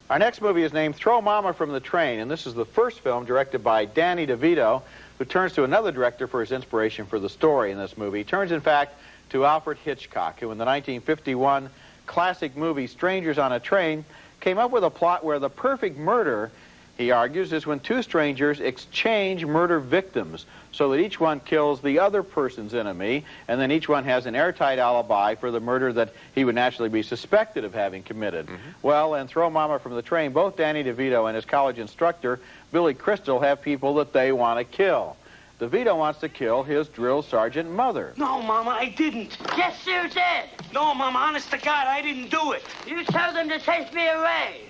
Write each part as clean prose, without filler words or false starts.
Our next movie is named Throw Momma from the Train, and this is the first film directed by Danny DeVito, who turns to another director for his inspiration for the story in this movie. He turns, in fact, to Alfred Hitchcock, who in the 1951 classic movie Strangers on a Train came up with a plot where the perfect murder, he argues, is when two strangers exchange murder victims so that each one kills the other person's enemy, and then each one has an airtight alibi for the murder that he would naturally be suspected of having committed. Well, in Throw Momma from the Train, both Danny DeVito and his college instructor, Billy Crystal, have people that they want to kill. DeVito wants to kill his drill sergeant mother. No, Mama, I didn't. Yes, you did. No, Mama, honest to God, I didn't do it. You told them to take me away.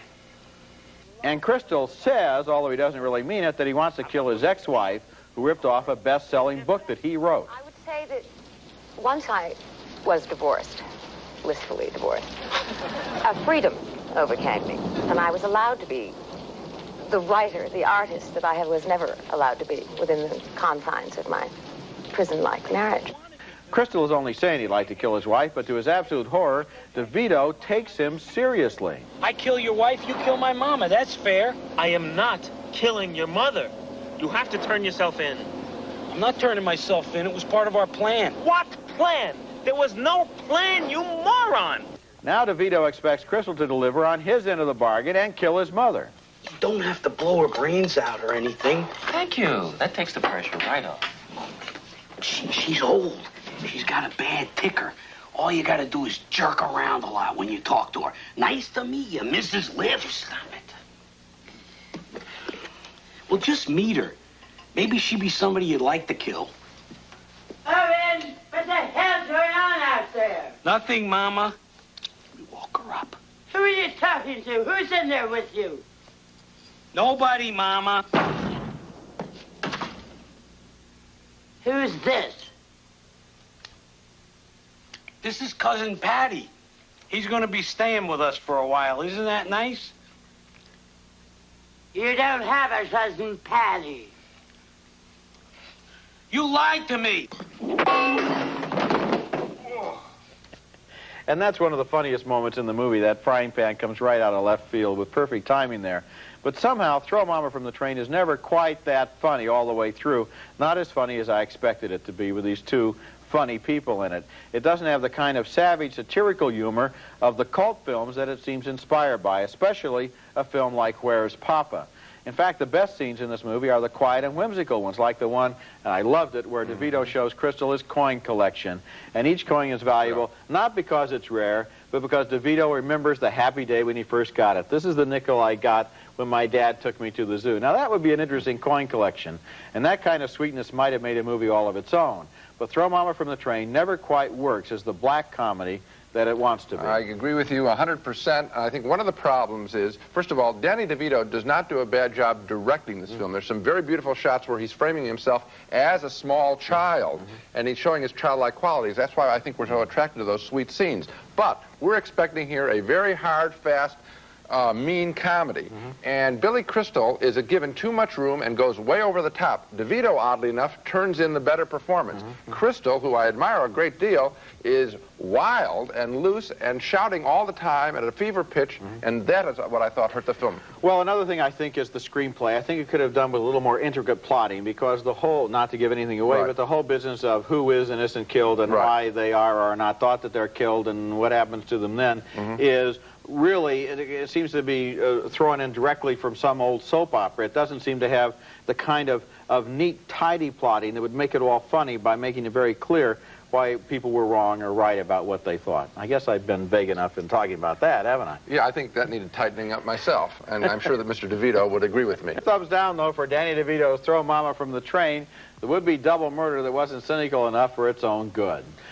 And Crystal says, although he doesn't really mean it, that he wants to kill his ex-wife, who ripped off a best-selling book that he wrote. I would say that once I was divorced, blissfully divorced, a freedom overcame me, and I was allowed to be the writer, the artist that I was never allowed to be within the confines of my prison-like marriage. Crystal is only saying he'd like to kill his wife, but to his absolute horror, DeVito takes him seriously. I kill your wife, you kill my mama. That's fair. I am not killing your mother. You have to turn yourself in. I'm not turning myself in. It was part of our plan. What plan? There was no plan, you moron! Now DeVito expects Crystal to deliver on his end of the bargain and kill his mother. You don't have to blow her brains out or anything. Thank you. That takes the pressure right off. She's old. She's got a bad ticker. All you gotta do is jerk around a lot when you talk to her. Nice to meet you, Mrs. Lift. Stop it. Well, just meet her. Maybe she'd be somebody you'd like to kill. Owen, what the hell's going on out there? Nothing, Mama. We woke her up. Who are you talking to? Who's in there with you? Nobody, Mama. Who's this? This is Cousin Patty. He's gonna be staying with us for a while. Isn't that nice? You don't have a cousin Patty. You lied to me. And that's one of the funniest moments in the movie. That frying pan comes right out of left field with perfect timing there. But somehow, Throw Momma from the Train is never quite that funny all the way through. Not as funny as I expected it to be with these two funny people in it. It doesn't have the kind of savage, satirical humor of the cult films that it seems inspired by, especially a film like Where's Papa? In fact, the best scenes in this movie are the quiet and whimsical ones, like the one, and I loved it, where DeVito shows Crystal his coin collection. And each coin is valuable, not because it's rare, but because DeVito remembers the happy day when he first got it. This is the nickel I got when my dad took me to the zoo. Now, that would be an interesting coin collection, and that kind of sweetness might have made a movie all of its own. But Throw Momma from the Train never quite works as the black comedy that it wants to be. I agree with you 100%. I think one of the problems is, first of all, Danny DeVito does not do a bad job directing this film. There's some very beautiful shots where he's framing himself as a small child, and he's showing his childlike qualities. That's why I think we're so attracted to those sweet scenes. But we're expecting here a very hard, fast, mean comedy. And Billy Crystal is given too much room and goes way over the top. DeVito, oddly enough, turns in the better performance. Crystal, who I admire a great deal, is wild and loose and shouting all the time at a fever pitch, and that is what I thought hurt the film. Well, another thing I think is the screenplay. I think it could have done with a little more intricate plotting, because the whole, not to give anything away, but the whole business of who is and isn't killed and why they are or are not thought that they're killed and what happens to them then is really, it seems to be thrown in directly from some old soap opera. It doesn't seem to have the kind of neat, tidy plotting that would make it all funny by making it very clear why people were wrong or right about what they thought. I guess I've been vague enough in talking about that, haven't I? Yeah, I think that needed tightening up myself, and I'm sure that Mr. DeVito would agree with me. Thumbs down, though, for Danny DeVito's Throw Momma from the Train, the would-be double murder that wasn't cynical enough for its own good.